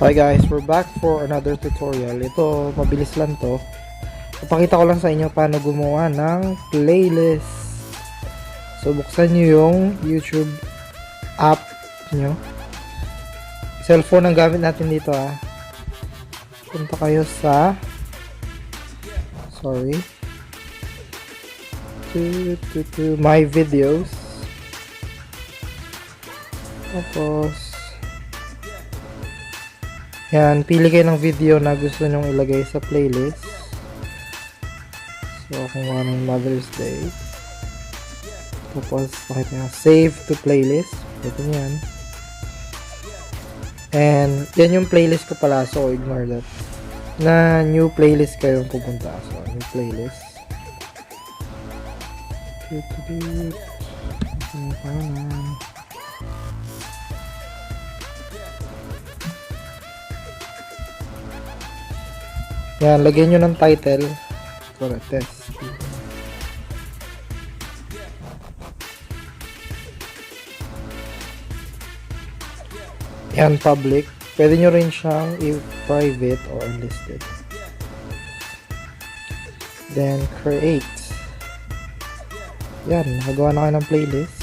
Hi guys, we're back for another tutorial. Ito, mabilis lang to. Ipakita ko lang sa inyo paano gumawa ng playlist. So, buksan nyo yung YouTube app nyo. Cellphone ang gamit natin dito Punta kayo sa My Videos. Tapos yan, pili kayo ng video na gusto nyong ilagay sa playlist. So, kung ano yung Mother's Day. Tapos, pakita nyo, save to playlist. Ito yan. And, yan yung playlist ko pala. So, ignore that. Na new playlist kayong pupunta. So, new playlist. Yan, lagyan nyo ng title for a test. Yan, public. Pwede nyo rin siyang i-private or unlisted. Then, create. Yan, nakagawa na kayo ng playlist.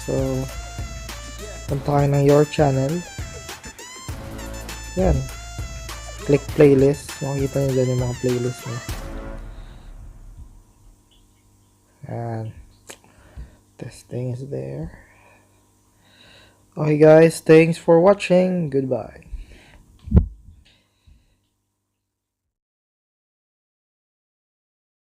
So, punta kayo ng your channel. Yan. Click playlist. Makikita nyo dyan yung mga playlist nyo. Yan. Testing is there. Okay guys, thanks for watching. Goodbye.